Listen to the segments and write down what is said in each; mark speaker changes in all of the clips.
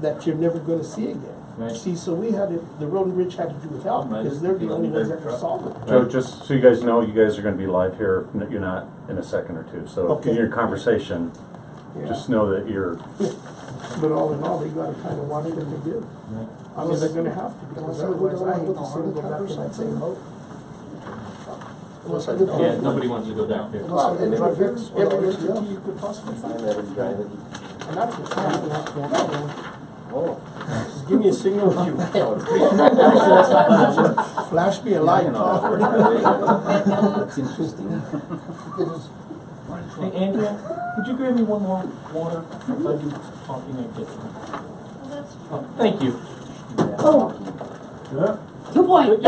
Speaker 1: that you're never gonna see again.
Speaker 2: Right.
Speaker 1: See, so we had to, the road and bridge had to do without, because they're the only ones that can solve it.
Speaker 3: Joe, just so you guys know, you guys are gonna be live here, you're not in a second or two, so
Speaker 1: Okay.
Speaker 3: in your conversation,
Speaker 1: Yeah.
Speaker 3: just know that you're,
Speaker 1: But all in all, they gotta kinda want it and they do.
Speaker 2: Right.
Speaker 1: I mean, they're gonna have to, because otherwise I hate to see them go back to that same boat.
Speaker 2: Yeah, nobody wants to go back there.
Speaker 1: Well, and every entity you could possibly find that is driving. And not just just give me a signal if you flash me a light.
Speaker 4: It's interesting.
Speaker 2: Hey, Andrea, could you grab me one more water? If I do talking, I get it. Oh, thank you.
Speaker 5: Oh,
Speaker 2: Yeah.
Speaker 5: 2 points.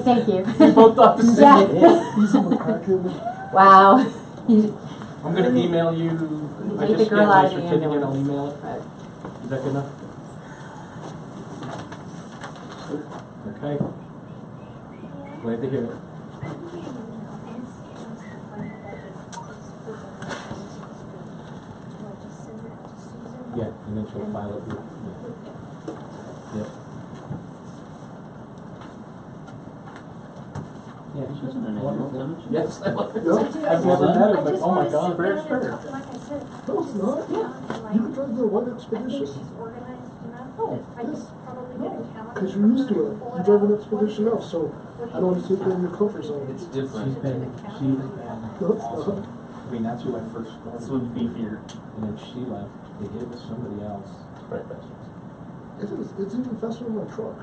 Speaker 5: Thank you.
Speaker 2: We both thought the same.
Speaker 5: Yeah. Wow.
Speaker 2: I'm gonna email you. I
Speaker 5: Take
Speaker 2: just
Speaker 5: the girl
Speaker 2: scanned my
Speaker 5: out of the
Speaker 2: certificate,
Speaker 5: ambulance.
Speaker 2: I'll email it.
Speaker 5: Right.
Speaker 2: Is that good enough? Okay. Glad to hear it. Yeah, and then she'll file it. Yep. Yeah, she's an wonderful. Yes, I've never met her, but oh my God, very fair.
Speaker 6: Like I said.
Speaker 7: No, it's not. You can drive the one
Speaker 6: I think
Speaker 7: expedition.
Speaker 6: she's organized enough.
Speaker 7: Oh,
Speaker 6: I just probably get a calendar.
Speaker 7: Because you're used to it. You drive an expedition now, so I don't want to take you in your comfort zone.
Speaker 4: It's different.
Speaker 7: No, it's not.
Speaker 2: I mean, that's who I first started.
Speaker 4: This would be here.
Speaker 2: And then she left, they gave us somebody else.
Speaker 4: Right, that's
Speaker 7: It's even faster than my truck.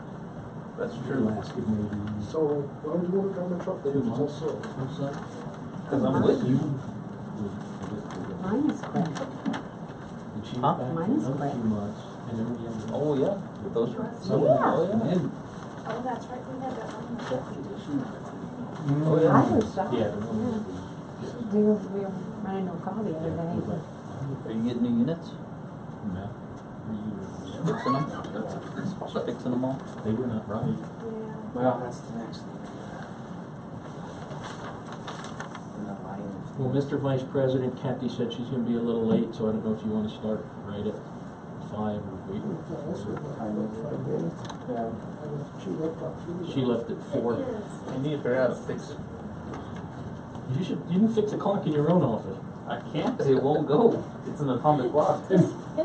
Speaker 2: True. Lasted maybe.
Speaker 7: So why would you want to drive my truck? Then it's all slow.
Speaker 4: because I'm with you.
Speaker 5: Mine is quick.
Speaker 2: And she
Speaker 4: Huh?
Speaker 2: was back
Speaker 5: Mine is
Speaker 2: for
Speaker 5: quick.
Speaker 2: 2 months, and then we had.
Speaker 4: Oh, yeah, with those.
Speaker 2: So,
Speaker 5: Yeah.
Speaker 4: Oh,
Speaker 2: and
Speaker 4: yeah.
Speaker 2: then,
Speaker 6: Oh, that's right, we had that one.
Speaker 4: Oh, yeah.
Speaker 5: I was shocked.
Speaker 2: yeah, the one.
Speaker 5: We were running no call the other day.
Speaker 4: Are you getting new units?
Speaker 2: No.
Speaker 4: Fixing them? Just fixing them all?
Speaker 2: They were not right.
Speaker 4: Well, that's the next thing.
Speaker 2: Well, Mr. Vice President, Kathy said she's gonna be a little late, so I don't know if you wanna start right at 5 or wait. She left at 4.
Speaker 4: You need to figure out how to fix it.
Speaker 2: You can fix a clock in your own office.
Speaker 4: I can't, it won't go. It's an atomic clock.
Speaker 6: It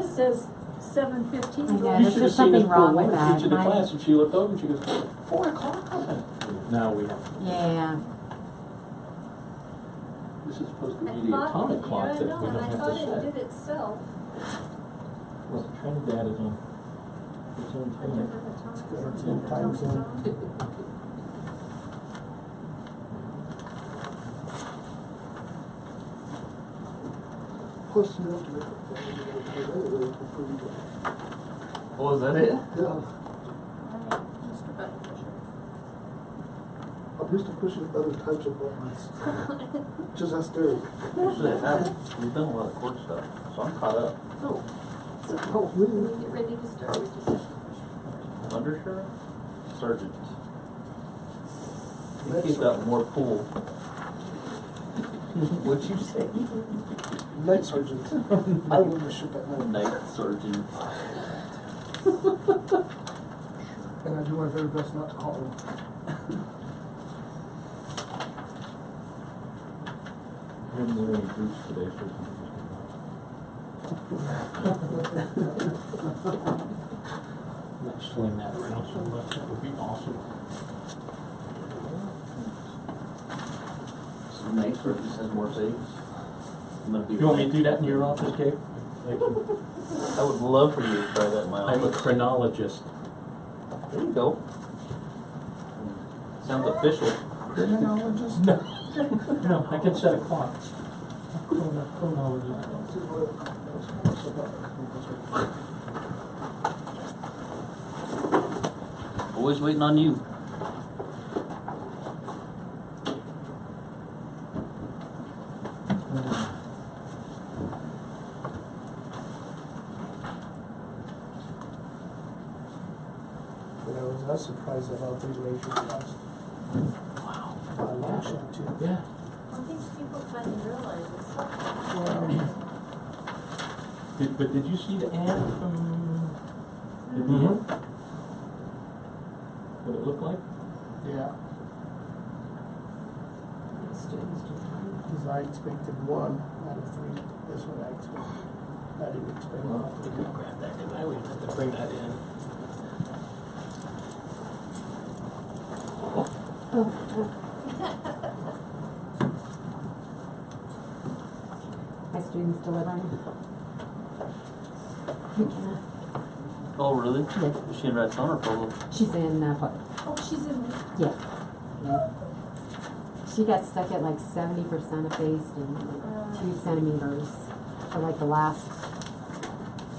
Speaker 6: says 7:15.
Speaker 5: I know.
Speaker 2: You
Speaker 5: There's
Speaker 2: should have
Speaker 5: just
Speaker 2: seen this
Speaker 5: something
Speaker 2: poor
Speaker 5: wrong with
Speaker 2: woman
Speaker 5: that.
Speaker 2: teaching the
Speaker 5: Mine-
Speaker 2: class, and she looked over and she goes, 4 o'clock? No, we have.
Speaker 5: Yeah.
Speaker 2: This is supposed to
Speaker 6: I
Speaker 2: be the
Speaker 6: thought,
Speaker 2: atomic clock that we
Speaker 6: yeah, I know,
Speaker 2: don't
Speaker 6: and I
Speaker 2: have
Speaker 6: thought
Speaker 2: to
Speaker 6: it
Speaker 2: set.
Speaker 6: did itself.
Speaker 2: Well, Trinidad is on its own
Speaker 6: A
Speaker 2: time.
Speaker 6: different atomic
Speaker 1: got its
Speaker 6: zone.
Speaker 1: own time zone.
Speaker 7: Plus, you have to make a anyway before you go.
Speaker 4: Oh, is that it?
Speaker 7: Yeah. I'm used to pushing other types of buttons. Just ask Derek.
Speaker 4: Actually, I have. We've done a lot of court stuff, so I'm caught up.
Speaker 7: No. No, really.
Speaker 6: Get ready to start.
Speaker 4: Undersheriff? Sergeant. I think he's got more pull. What'd you say?
Speaker 7: Night sergeant. I wouldn't shoot that man.
Speaker 4: Night sergeant.
Speaker 7: And I do my very best not to call him.
Speaker 2: I haven't really any groups today, so. Not sling that around so much, that would be awesome.
Speaker 4: So night sergeant says more saves. I'm gonna be.
Speaker 2: You want me to do that in your office, Gabe? Thank you.
Speaker 4: I would love for you to try that in my
Speaker 2: I'm a
Speaker 4: office.
Speaker 2: chronologist.
Speaker 4: There you go. Sounds official.
Speaker 1: Criminologist?
Speaker 2: No, I can set a clock. Chronologist.
Speaker 4: Always waiting on you.
Speaker 1: But I was surprised at how big Laser was.
Speaker 2: Wow.
Speaker 1: Laser too.
Speaker 2: Yeah.
Speaker 6: I think people kind of realize it's.
Speaker 2: But did you see the ad from the
Speaker 7: Mhm.
Speaker 2: DM? What it looked like?
Speaker 7: Yeah,
Speaker 5: Students just fine.
Speaker 7: because I expected 1 out of 3. That's what I expected. I didn't expect
Speaker 2: Well,
Speaker 7: one.
Speaker 2: we could grab that, didn't I? We have to bring that in.
Speaker 5: My student's delivering. McKenna.
Speaker 4: Oh, really?
Speaker 5: Yeah.
Speaker 4: Is she in Raton or Pueblo?
Speaker 5: She's in, Pueblo.
Speaker 6: Oh, she's in there.
Speaker 5: Yeah. She got stuck at like 70% effaced and like 2 centimeters for like the last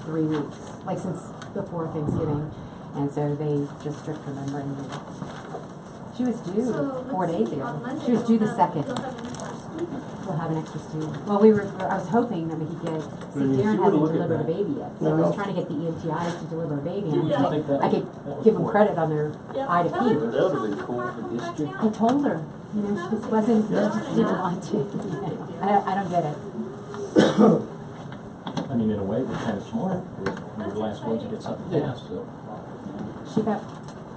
Speaker 5: 3 weeks, like since before Thanksgiving. And so they just stripped her membrane. She was due
Speaker 6: So,
Speaker 5: 4
Speaker 6: let's
Speaker 5: days
Speaker 6: see,
Speaker 5: ago.
Speaker 6: on Monday
Speaker 5: She was due the
Speaker 6: you'll have-
Speaker 5: 2nd.
Speaker 6: You'll have an extra student.
Speaker 5: We'll have an extra student. Well, I was hoping that we could get, see,
Speaker 2: Well, you
Speaker 5: Darren
Speaker 2: would
Speaker 5: hasn't
Speaker 2: look at
Speaker 5: delivered a
Speaker 2: that.
Speaker 5: baby yet. So I
Speaker 7: No.
Speaker 5: was trying to get the EMTIs to deliver a baby.
Speaker 2: Do you
Speaker 5: And
Speaker 2: think that
Speaker 5: I could
Speaker 2: that was
Speaker 5: give them
Speaker 2: for-
Speaker 5: credit on their
Speaker 6: Yeah,
Speaker 5: I to
Speaker 6: tell her
Speaker 5: P.
Speaker 6: to
Speaker 4: That would've
Speaker 6: come
Speaker 4: been cool
Speaker 6: back
Speaker 4: for
Speaker 6: down.
Speaker 4: district.
Speaker 5: I told her, you know, she just wasn't, she just didn't want to. I don't get it.
Speaker 2: I mean, in a way, we're kind of smart. We were the last ones to get something passed, so.
Speaker 5: She got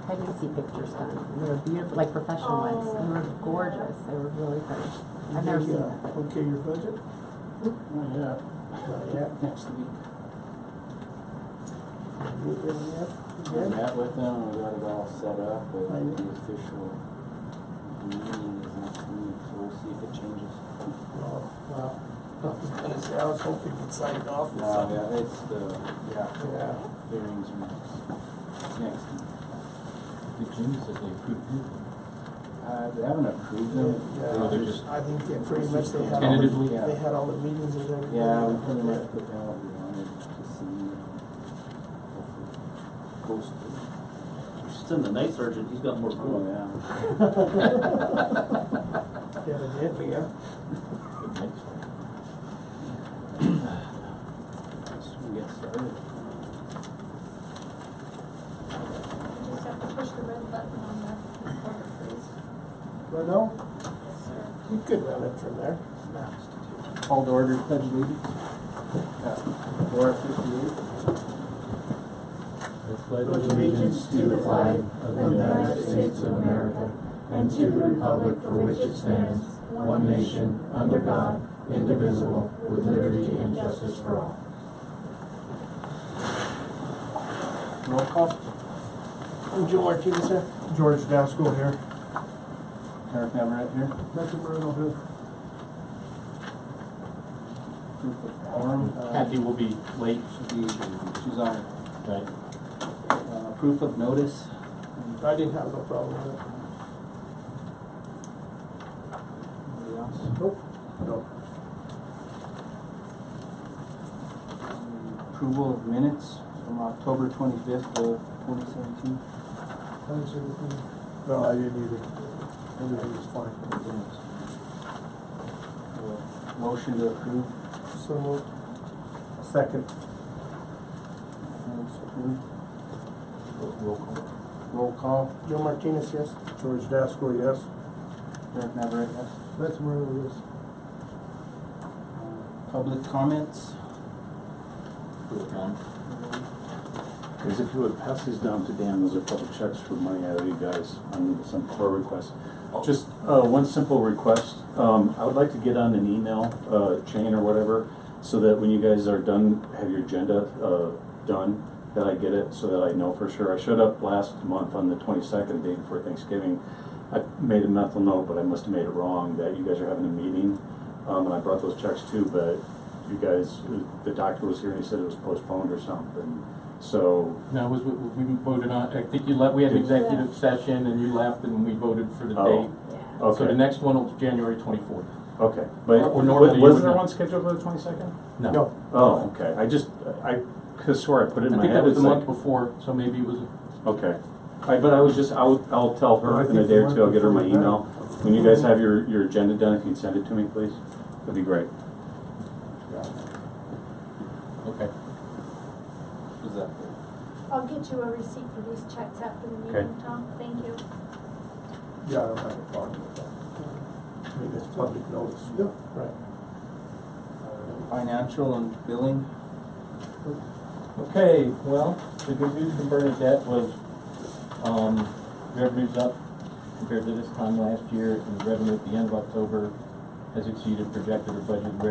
Speaker 5: pregnancy pictures done. And they were beautiful, like professional ones. They were gorgeous. They were really pretty. I've never seen them.
Speaker 7: Okay, your budget?
Speaker 2: Yeah.
Speaker 7: Not yet.
Speaker 2: Next week.
Speaker 7: Meet them yet?
Speaker 8: We
Speaker 7: Again?
Speaker 8: met with them, we got it all set up, but
Speaker 7: I know.
Speaker 8: the official meeting is next week, so we'll see if it changes.
Speaker 7: Oh, wow. I was gonna say, I was hoping you'd sign off or
Speaker 8: No,
Speaker 7: something.
Speaker 8: yeah, it's the,
Speaker 7: Yeah.
Speaker 8: hearings are next week.
Speaker 2: The Jimmy said they approved you.
Speaker 8: They haven't approved them.
Speaker 7: Yeah,
Speaker 2: they're just-
Speaker 7: I think they pretty much, they had all
Speaker 2: Tentatively?
Speaker 7: the, they had all the meetings and everything.
Speaker 8: Yeah, we pretty much put down what we wanted to see. Goes through.
Speaker 4: She's in the night sergeant, he's got more
Speaker 8: Oh,
Speaker 4: room.
Speaker 8: yeah.
Speaker 7: Evidently, yeah.
Speaker 2: Good mix.
Speaker 8: Let's get started.
Speaker 6: You just have to push the red button on the recorder, please.
Speaker 7: Right now,
Speaker 6: Yes, sir.
Speaker 7: you could run it from there.
Speaker 8: Call to order, pledge allegiance. Laura 58.
Speaker 2: Pledge
Speaker 7: allegiance
Speaker 5: to the flag of the United States of America and to the republic for which it stands, one nation, under God, indivisible, with liberty and justice for all.
Speaker 8: Roll call.
Speaker 7: I'm Joe Martinez here.
Speaker 1: George Dasco here.
Speaker 8: Eric Navarette here.
Speaker 7: Matthew Moreno here.
Speaker 8: Proof of quorum.
Speaker 2: Kathy will be late.
Speaker 8: She's on.
Speaker 2: Right.
Speaker 8: Proof of notice.
Speaker 7: I didn't have no problem with it.
Speaker 8: Anybody else?
Speaker 7: Nope. No.
Speaker 8: Approval of minutes from October 25th of 2017.
Speaker 1: No, I didn't either. Everything was fine.
Speaker 8: Motion to approve.
Speaker 7: So moved.
Speaker 1: Second.
Speaker 8: Minutes approved.
Speaker 2: Roll call.
Speaker 8: Roll call.
Speaker 7: Joe Martinez, yes.
Speaker 1: George Dasco, yes.
Speaker 8: Eric Navarette, yes.
Speaker 7: Matthew Moreno, yes.
Speaker 8: Public comments.
Speaker 3: Because if you would pass these down to Dan, those are public checks for money out of you guys on some core requests. Just one simple request. I would like to get on an email chain or whatever, so that when you guys are done, have your agenda done, that I get it, so that I know for sure. I showed up last month on the 22nd, day before Thanksgiving. I made a mental note, but I must have made it wrong, that you guys are having a meeting, and I brought those checks too, but you guys, the doctor was here and he said it was postponed or something. So,
Speaker 2: No, we voted on, I think you left, we had an executive session and you left and we voted for the
Speaker 3: Oh.
Speaker 2: date. So
Speaker 3: okay,
Speaker 2: the next one was January 24th.
Speaker 3: okay. But
Speaker 2: Or normally you
Speaker 3: wasn't there
Speaker 2: would-
Speaker 3: one scheduled for the 22nd?
Speaker 7: No.
Speaker 3: Oh, okay. I could swear I put it in
Speaker 2: I
Speaker 3: my
Speaker 2: think
Speaker 3: head.
Speaker 2: that was the
Speaker 3: It's
Speaker 2: month
Speaker 3: like-
Speaker 2: before, so maybe it was,
Speaker 3: Okay. But I was just, I'll tell
Speaker 1: Well, I
Speaker 3: her in a
Speaker 1: think
Speaker 3: day or
Speaker 1: the
Speaker 3: two, I'll
Speaker 1: month
Speaker 3: get her my
Speaker 1: before that.
Speaker 3: email. When you guys have your agenda done, if you'd send it to me, please, that'd be great.
Speaker 2: okay.
Speaker 8: Who's that?
Speaker 6: I'll get you a receipt for these checks after the
Speaker 3: Okay.
Speaker 6: meeting, Tom. Thank you.
Speaker 1: Yeah, I don't have a problem with that. I mean, it's public notice.
Speaker 7: Yeah, right.
Speaker 8: Financial and billing.
Speaker 2: Okay, well, the good news from Bernadette was, revenue's up compared to this time last year, and revenue at the end of October has exceeded projected or budgeted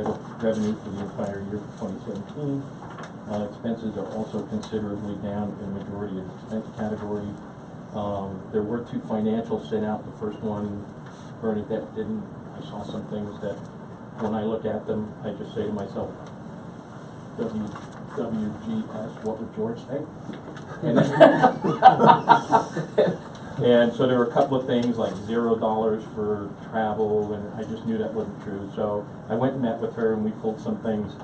Speaker 2: revenue for the entire year of 2017. Expenses are also considerably down in the majority of the expense categories. There were two financials sent out. The first one, Bernadette didn't. I saw some things that, when I look at them, I just say to myself, WGS, what would George say? And so there were a couple of things like $0 for travel, and I just knew that wasn't true. So I went and met with her, and we pulled some things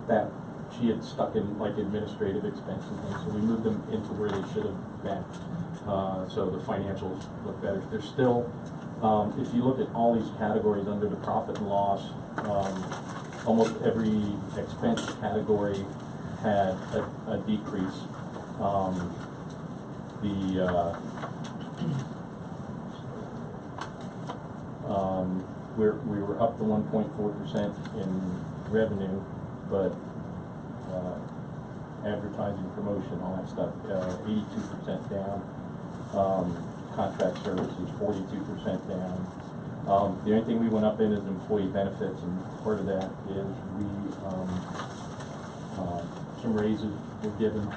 Speaker 2: that she had stuck in like administrative expenses, and so we moved them into where they should have been. So the financials look better. There's still, if you look at all these categories under the profit and loss, almost every expense category had a decrease. We were up to 1.4% in revenue, but advertising, promotion, all that stuff, 82% down. Contract services, 42% down. The only thing we went up in is employee benefits, and part of that is some raises were given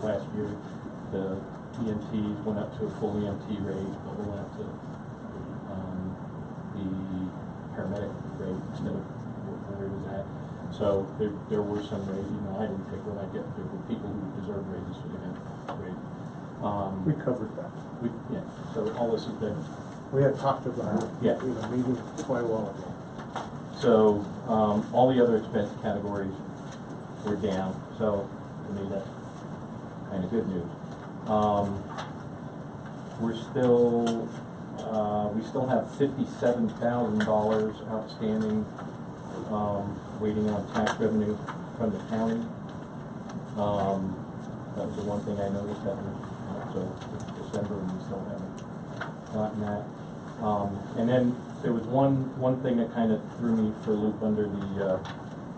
Speaker 2: last year. The EMTs went up to a full EMT rate, but we went up to the paramedic rate instead of where it was at. So there were some raises. You know, I didn't pick what I get. There were people who deserved raises, so they got raises.
Speaker 1: We covered that.
Speaker 2: Yeah. So all this has been.
Speaker 1: We had talked about it.
Speaker 2: Yeah.
Speaker 1: In a meeting quite a while ago.
Speaker 2: So all the other expense categories were down. So to me, that's kind of good news. We still have $57,000 outstanding, waiting on tax revenue from the county. That was the one thing I noticed happened. So it's December and we still haven't gotten that. And then there was one thing that kind of threw me for a loop under the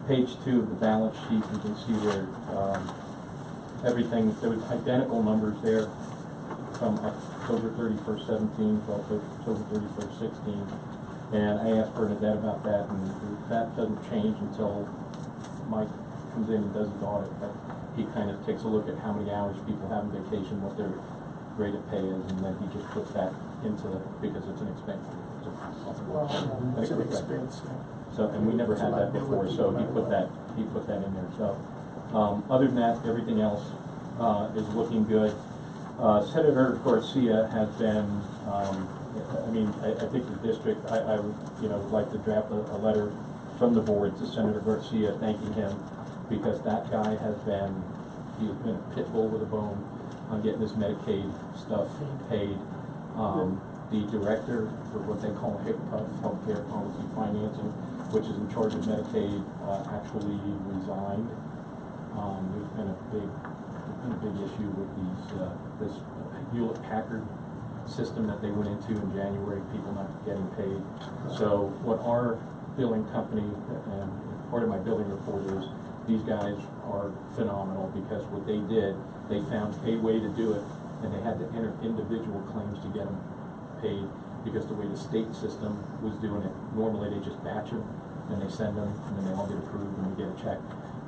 Speaker 2: page 2 of the balance sheet. You can see where everything, there was identical numbers there from October 31st, 17 to October 31st, 16. And I asked Bernadette about that, and that doesn't change until Mike comes in and does his audit. But he kind of takes a look at how many hours people have on vacation, what their rate of pay is, and then he just puts that into the, because it's an expense.
Speaker 1: It's an expense.
Speaker 2: So, and we never had that before, so he put that in there. So, other than that, everything else is looking good. Senator Garcia has been, I think the district, I would like to draft a letter from the board to Senator Garcia thanking him, because that guy he has been a pit bull with a bone on getting this Medicaid stuff paid. The director for what they call HIPAA, Healthcare Policy Financing, which is in charge of Medicaid, actually resigned. There's been a big issue with this Hewlett-Packard system that they went into in January, people not getting paid. So what our billing company, and part of my billing report is, these guys are phenomenal, because what they did, they found a way to do it, and they had to enter individual claims to get them paid, because the way the state system was doing it, normally they just batch them, and they send them, and then they all get approved, and we get a check.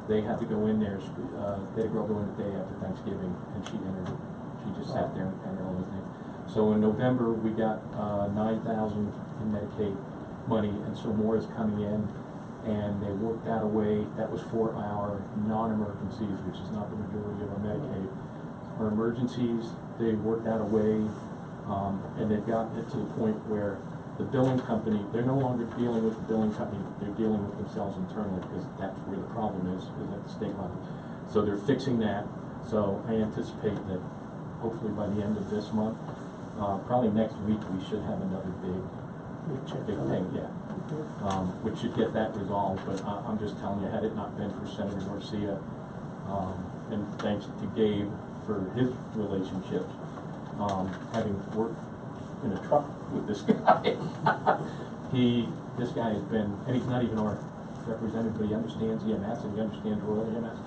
Speaker 2: They had to go in there, they had a girl go in the day after Thanksgiving, and she entered it. She just sat there and entered everything. So in November, we got $9,000 in Medicaid money, and so more is coming in, and they worked out a way, that was for our non-emergencies, which is not the majority of our Medicaid. Our emergencies, they worked out a way, and they've gotten it to the point where the billing company, they're no longer dealing with the billing company, they're dealing with themselves internally, because that's where the problem is at the state level. So they're fixing that. So I anticipate that hopefully by the end of this month, probably next week, we should have another big thing, yeah. Which should get that resolved, but I'm just telling you, had it not been for Senator Garcia, and thanks to Gabe for his relationships, having worked in a truck with this guy, this guy has been, and he's not even our representative, but he understands EMS and he understands rural EMS.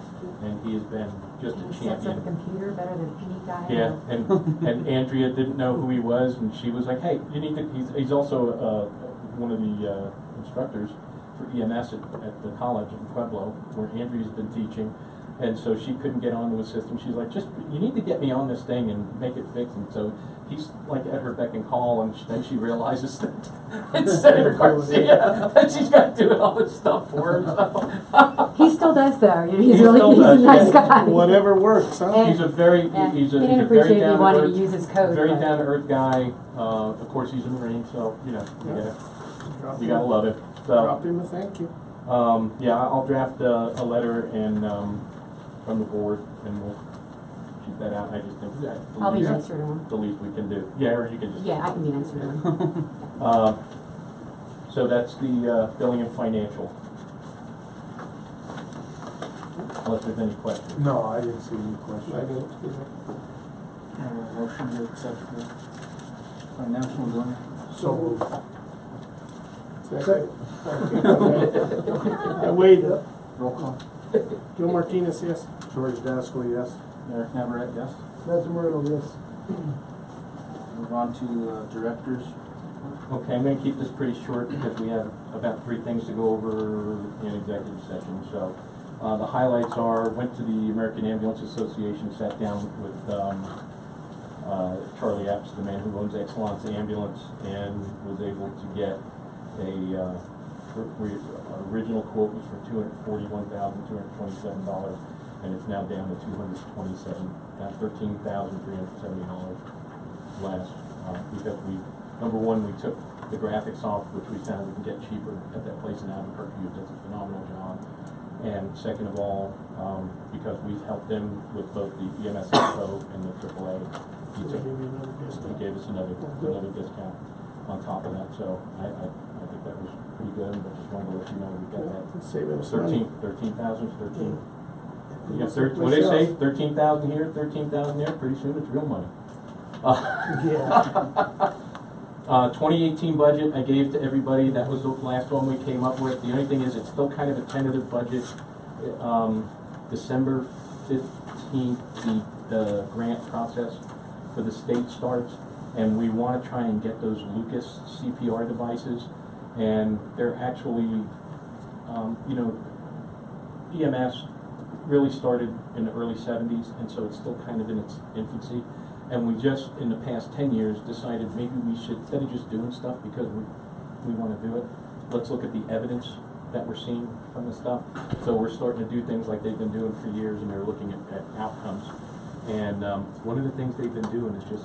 Speaker 2: And he has been just a
Speaker 5: He sets up a
Speaker 2: champion.
Speaker 5: computer better than any guy.
Speaker 2: Yeah, and Andrea didn't know who he was, and she was like, hey, you need to, he's also, one of the, instructors for EMS at the college in Pueblo, where Andrea's been teaching. And so she couldn't get onto his system. She's like, you need to get me on this thing and make it fix. And so he's like at her beck and call, and then she realizes that it's Senator Garcia, that she's got to do all this stuff for her. So.
Speaker 5: He still does though, you know,
Speaker 2: He
Speaker 5: he's really,
Speaker 2: still
Speaker 5: he's a
Speaker 2: does,
Speaker 5: nice
Speaker 2: yeah.
Speaker 5: guy.
Speaker 7: Whatever works, huh?
Speaker 5: And-
Speaker 2: He's a very,
Speaker 5: Yeah,
Speaker 2: he's a
Speaker 5: he didn't
Speaker 2: very
Speaker 5: appreciate me
Speaker 2: down
Speaker 5: wanting
Speaker 2: to
Speaker 5: to use his code.
Speaker 2: very
Speaker 5: but-
Speaker 2: down to earth guy. Of course, he's a Marine, so you know, you gotta love it.
Speaker 7: Drop
Speaker 2: So,
Speaker 7: him a thank you.
Speaker 2: yeah, I'll draft a letter and from the board, and we'll shoot that out. I just think that's
Speaker 5: I'll be
Speaker 2: the
Speaker 5: nicer to him.
Speaker 2: least we can do. Yeah, or you can just.
Speaker 5: Yeah, I can be nicer to him.
Speaker 2: So that's the billing and financial. Unless there's any questions.
Speaker 1: No, I didn't see any
Speaker 7: I
Speaker 1: questions.
Speaker 7: didn't,
Speaker 8: Motion to accept the financial zone.
Speaker 1: So moved.
Speaker 7: Second. I waited.
Speaker 8: Roll call.
Speaker 7: Joe Martinez, yes.
Speaker 1: George Daskel, yes.
Speaker 8: Eric Navarette, yes.
Speaker 7: Matthew Moreno, yes.
Speaker 8: Move on to directors.
Speaker 2: Okay, I'm gonna keep this pretty short because we have about 3 things to go over in executive session. So, the highlights are, went to the American Ambulance Association, sat down with, Charlie Epps, the man who owns Excellence Ambulance, and was able to get original quote was for $241,227, and it's now down to $13,370 less, because number one, we took the graphics off, which we found we can get cheaper at that place in Albuquerque, who does a phenomenal job. And second of all, because we've helped them with both the EMS Expo and the AAA, he gave us another discount on top of that. So I think that was pretty good, but just wanted to let you know we got that.
Speaker 7: Saving us money.
Speaker 2: 13,000, 13. You got what they say, 13,000 here, 13,000 there, pretty soon it's real money.
Speaker 7: Yeah.
Speaker 2: 2018 budget I gave to everybody. That was the last one we came up with. The only thing is, it's still kind of a tentative budget. December 15th, the grant process for the state starts, and we want to try and get those Lucas CPR devices. And they're actually, EMS really started in the early 70s, and so it's still kind of in its infancy. And we just, in the past 10 years, decided maybe we should, instead of just doing stuff because we want to do it, let's look at the evidence that we're seeing from the stuff. So we're starting to do things like they've been doing for years, and they're looking at outcomes. And one of the things they've been doing is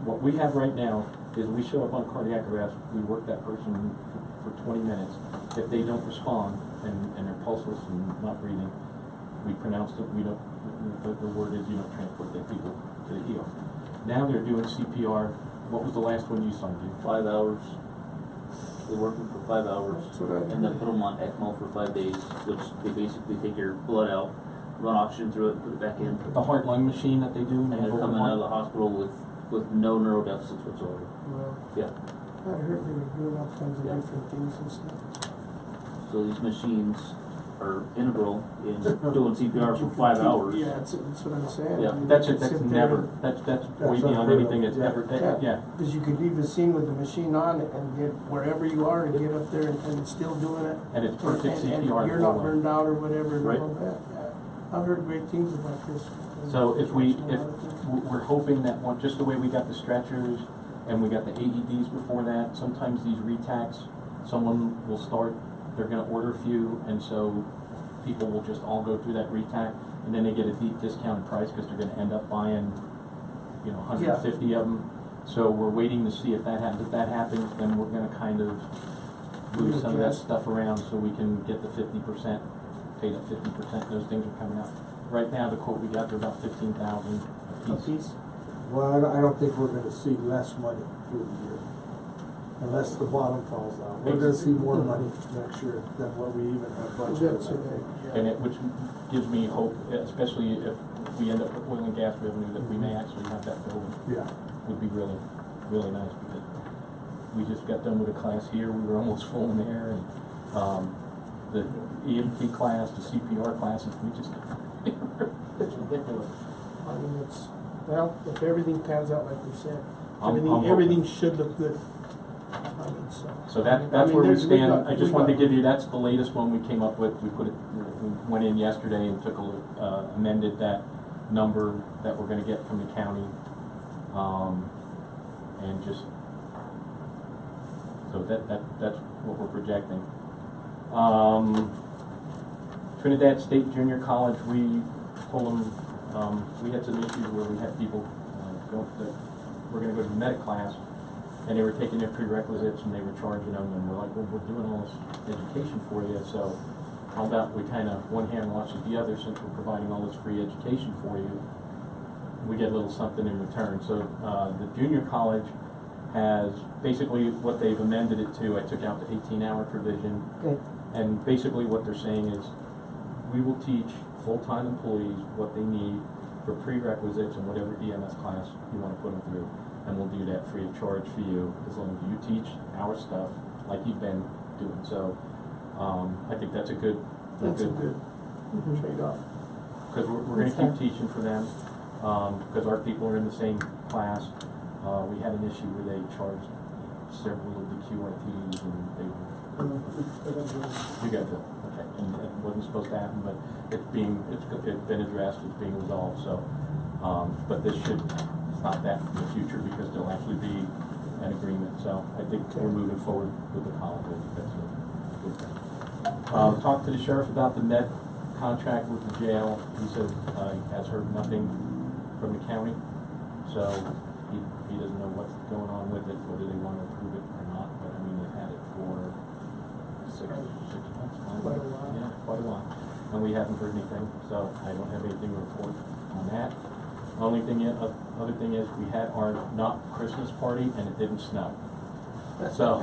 Speaker 2: what we have right now is we show up on cardiac arrest, we work that person for 20 minutes. If they don't respond and they're pulseless and not breathing, we pronounce that we don't, the word is you don't transport their people to the ER. Now they're doing CPR. What was the last one you signed in?
Speaker 4: 5 hours. They work them for 5 hours,
Speaker 7: That's what I
Speaker 4: and then put them on ECMO for 5 days, which they basically take your blood out, run oxygen through it, put it back in,
Speaker 2: The heart-lung machine that they do.
Speaker 4: and they're coming out of the hospital with no neurodeficits whatsoever.
Speaker 7: Well,
Speaker 4: Yeah.
Speaker 7: I heard they were doing all kinds of different things and stuff.
Speaker 4: So these machines are integral in doing CPR for 5 hours.
Speaker 7: Yeah, that's what I'm saying.
Speaker 4: Yeah,
Speaker 2: That's it. That's
Speaker 7: Sit there
Speaker 2: never.
Speaker 7: and-
Speaker 2: That's way
Speaker 1: That's
Speaker 2: beyond
Speaker 1: unheard of.
Speaker 2: anything that's
Speaker 1: Yeah.
Speaker 2: ever. Yeah.
Speaker 7: Because you could leave the scene with the machine on and get wherever you are and get up there and still doing it.
Speaker 2: And it's perfect
Speaker 7: And
Speaker 2: CPR.
Speaker 7: you're not burned out or whatever and
Speaker 4: Right.
Speaker 7: all that. Yeah. I've heard great things about this.
Speaker 2: So if we're hoping that one, just the way we got the stretchers and we got the AEDs before that, sometimes these retacks, someone will start, they're gonna order a few, and so people will just all go through that retack, and then they get a deep discounted price because they're gonna end up buying, 150 of them. So we're waiting to see if that happens. If that happens, then we're gonna kind of move some of that stuff around so we can get the 50%, pay that 50%. Those things are coming out. Right now, the quote we got, they're about 15,000 a piece.
Speaker 1: Well, I don't think we're gonna see less money through the year, unless the bottom falls out. We're gonna see more money next year than what we even have budgeted, I think.
Speaker 2: And which gives me hope, especially if we end up with oil and gas revenue, that we may actually have that building.
Speaker 1: Yeah.
Speaker 2: Would be really, really nice, because we just got done with a class here, we were almost full in there, and the EMT class, the CPR classes, we just,
Speaker 8: It's ridiculous.
Speaker 7: I mean, it's, well, if everything pans out like we said,
Speaker 2: I'm hoping.
Speaker 7: everything should look good. I mean, so.
Speaker 2: So
Speaker 7: I
Speaker 2: that's
Speaker 7: mean,
Speaker 2: where we
Speaker 7: there's-
Speaker 2: stand.
Speaker 7: got-
Speaker 2: I just
Speaker 7: we
Speaker 2: wanted to
Speaker 7: got-
Speaker 2: give you, that's the latest one we came up with. We went in yesterday and took amended that number that we're gonna get from the county. And just, so that's what we're projecting. Trinidad State Junior College, we told them, we had some issues where we had people we're gonna go to the medic class, and they were taking their prerequisites and they were charging them, and we're like, well, we're doing all this education for you, so how about we kind of, one hand washes the other, since we're providing all this free education for you, we get a little something in return. So the junior college has, basically what they've amended it to, I took out the 18-hour provision,
Speaker 5: Good.
Speaker 2: and basically what they're saying is, we will teach full-time employees what they need for prerequisites and whatever EMS class you want to put them through. And we'll do that free of charge for you, as long as you teach our stuff like you've been doing. So, I think that's a good,
Speaker 7: That's a good trade-off.
Speaker 2: because we're gonna
Speaker 5: That's
Speaker 2: keep
Speaker 5: fair.
Speaker 2: teaching for them, because our people are in the same class. We had an issue where they charged several of the QRTs, and they were, you got to, okay, and it wasn't supposed to happen, but it's been addressed, it's being resolved, so, but this should stop that in the future, because there'll actually be an agreement, so I think we're moving forward with the college. I think that's a good thing. Talked to the sheriff about the med contract with the jail. He said, he has heard nothing from the county, so he doesn't know what's going on with it, whether they want to approve it or not, but I mean, they've had it for six months.
Speaker 7: Quite a while.
Speaker 2: Yeah, quite a while, and we haven't heard anything, so I don't have anything to report on that. Only thing, other thing is, we had our not Christmas party and it didn't snow. So,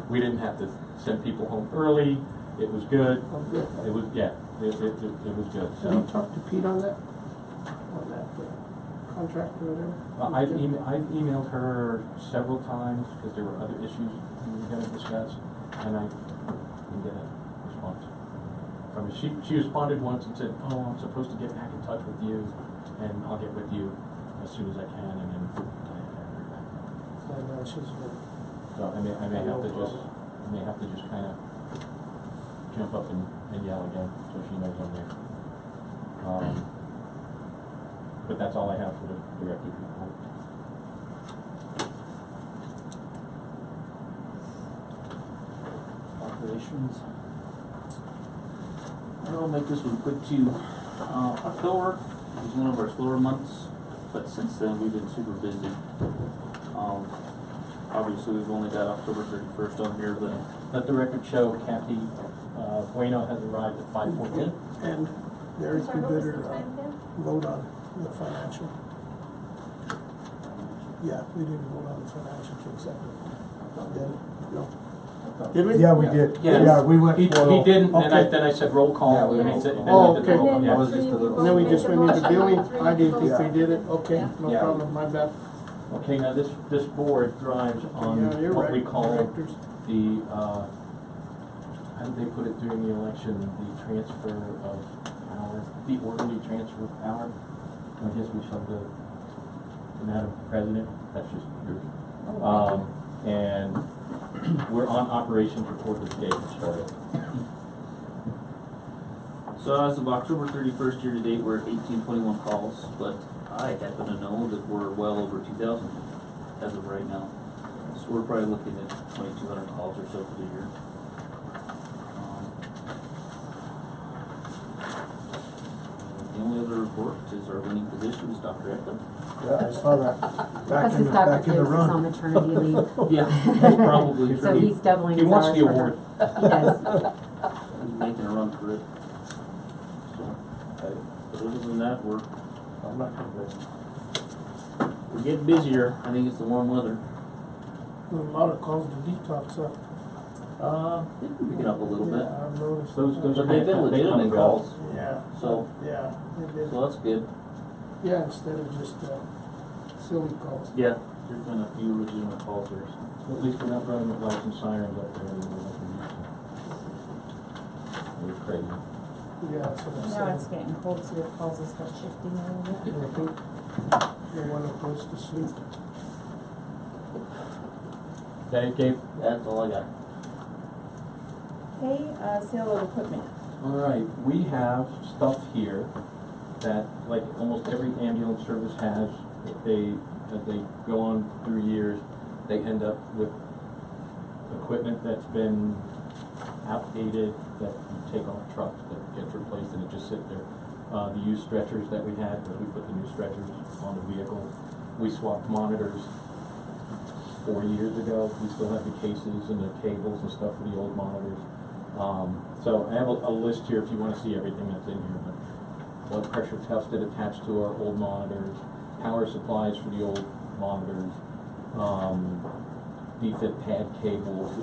Speaker 2: we didn't have to send people home early, it was good,
Speaker 7: Oh, good.
Speaker 2: it was, yeah, it was good,
Speaker 7: Have you
Speaker 2: so.
Speaker 7: talked to Pete on that? On that contract or whatever?
Speaker 2: I've emailed her several times, because there were other issues we were gonna discuss, and I didn't get a response from her. She responded once and said, oh, I'm supposed to get back in touch with you, and I'll get with you as soon as I can, and then I haven't heard back.
Speaker 7: I know she's good.
Speaker 2: So I may have to just kind of jump up and yell again, so she knows I'm there. But that's all I have for the director's report.
Speaker 4: Operations. I'll make this one quick too. October was one of our slower months, but since then we've been super busy. Obviously we've only got October 31st on here, but
Speaker 2: Let the record show Kathy Bueno has arrived at 5:14.
Speaker 7: And Derek,
Speaker 6: Sorry,
Speaker 7: you
Speaker 6: what was the
Speaker 7: better
Speaker 6: time again?
Speaker 7: vote on the financial. Yeah, we didn't vote on the financial to accept it. Did we? No. Did we?
Speaker 1: Yeah, we did.
Speaker 2: Yeah.
Speaker 1: Yeah, we went
Speaker 2: He
Speaker 1: for.
Speaker 2: didn't, and
Speaker 7: Okay.
Speaker 2: then I said roll call,
Speaker 8: Yeah, we
Speaker 2: and he
Speaker 8: rolled.
Speaker 2: said, then
Speaker 7: Oh,
Speaker 2: we did
Speaker 7: okay.
Speaker 2: the roll call,
Speaker 6: And
Speaker 2: yeah.
Speaker 8: was just a little-
Speaker 7: And then we just went into
Speaker 6: Motion
Speaker 7: billing.
Speaker 6: on three
Speaker 7: I didn't think
Speaker 6: people.
Speaker 7: we did it. Okay, no
Speaker 8: Yeah.
Speaker 7: problem, my bad.
Speaker 2: Okay, now this board drives on
Speaker 7: Yeah, you're
Speaker 2: what
Speaker 7: right.
Speaker 2: we call
Speaker 7: Directors.
Speaker 2: the, how did they put it during the election, the transfer of power, the orderly transfer of power? I guess we shall go to Madam President, that's just yours. And we're on operations report this day to start it.
Speaker 4: so as of October 31st year to date, we're at 1821 calls, but I happen to know that we're well over 2,000 as of right now. So we're probably looking at 2,200 calls or so for the year. The only other report is our winning physician is Dr. Eklund.
Speaker 1: Yeah, I saw that.
Speaker 5: That's because Dr.
Speaker 1: Back in the
Speaker 5: Jones is on
Speaker 1: run.
Speaker 5: maternity leave.
Speaker 4: Yeah, probably.
Speaker 5: So he's doubling
Speaker 2: He
Speaker 5: his
Speaker 2: wants
Speaker 5: hours
Speaker 2: the
Speaker 5: for her.
Speaker 2: award.
Speaker 5: He does.
Speaker 4: He's making a run for it. So, but other than that,
Speaker 1: I'm not convinced.
Speaker 4: we're getting busier. I think it's the warm weather.
Speaker 7: A lot of calls to detox up.
Speaker 4: They've been picking up a little bit.
Speaker 7: Yeah, I've noticed.
Speaker 2: Those
Speaker 4: But
Speaker 2: are
Speaker 4: they've been
Speaker 2: they come
Speaker 4: legitimate
Speaker 2: and go.
Speaker 4: calls,
Speaker 7: Yeah.
Speaker 4: so,
Speaker 7: Yeah, they did.
Speaker 4: so that's good.
Speaker 7: Yeah, instead of just, silly calls.
Speaker 4: Yeah, there's been a few legitimate calls there.
Speaker 2: At least we're not running with lights and sirens up there anymore like we used It was crazy.
Speaker 7: Yeah, that's what I'm
Speaker 9: Now it's
Speaker 7: saying.
Speaker 9: getting cold, so your calls will start shifting a little bit.
Speaker 7: I think the one that goes to sleep.
Speaker 2: Okay, Gabe?
Speaker 4: That's all I got.
Speaker 9: Okay, sale of equipment.
Speaker 2: All right, we have stuff here that, like almost every ambulance service has, as they go on through years, they end up with equipment that's been outdated, that you take off trucks, that gets replaced, and it just sits there. The used stretchers that we had, we put the new stretchers on the vehicle. We swapped monitors 4 years ago. We still have the cases and the cables and stuff for the old monitors. So I have a list here if you want to see everything that's in here. But blood pressure tested attached to our old monitors, power supplies for the old monitors, defib pad cables.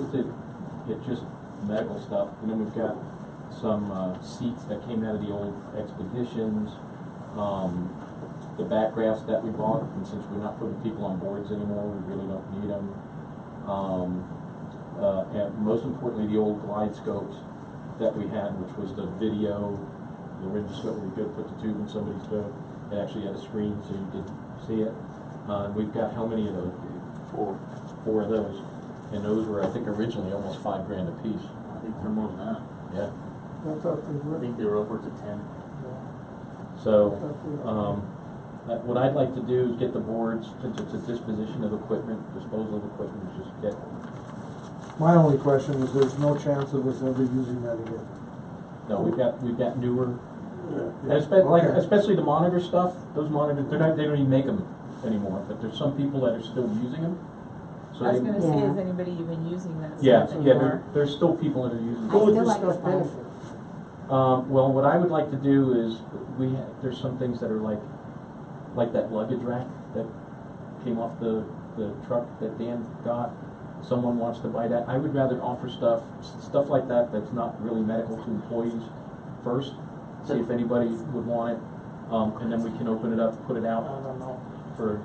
Speaker 2: It's just medical stuff. And then we've got some seats that came out of the old Expeditions, the back rafts that we bought, and since we're not putting people on boards anymore, we really don't need them. And most importantly, the old glide scopes that we had, which was the video, the Laryngoscope where you could put the tube in somebody's throat. It actually had a screen so you could see it. We've got how many of those? Four of those. And those were, I think, originally almost $5 grand a piece.
Speaker 4: I think they're more than that.
Speaker 2: Yeah.
Speaker 7: I thought they
Speaker 4: I
Speaker 7: were.
Speaker 4: think they were upwards of 10.
Speaker 2: So, what I'd like to do is get the boards, since it's a disposition of equipment, disposal of equipment, is just get,
Speaker 1: My only question is, there's no chance of us ever using that again.
Speaker 2: no, we've got newer,
Speaker 1: Yeah. Okay.
Speaker 2: especially the monitor stuff, those monitors, they don't even make them anymore, but there's some people that are still using them. So
Speaker 9: I was
Speaker 2: they-
Speaker 9: gonna say,
Speaker 5: Yeah.
Speaker 9: is anybody even using that
Speaker 2: Yeah,
Speaker 9: stuff
Speaker 2: yeah,
Speaker 9: anymore?
Speaker 2: there's still people that are using
Speaker 5: I
Speaker 7: Who
Speaker 2: it.
Speaker 7: would
Speaker 5: still
Speaker 7: this
Speaker 5: like
Speaker 7: stuff
Speaker 5: the phone.
Speaker 7: benefit?
Speaker 2: Well, what I would like to do is, there's some things that are like that luggage rack that came off the truck that Dan got. Someone wants to buy that. I would rather offer stuff like that that's not really medical to employees first. See if anybody would want it, and then we can open it up, put it
Speaker 7: I
Speaker 2: out
Speaker 7: don't know.
Speaker 2: for,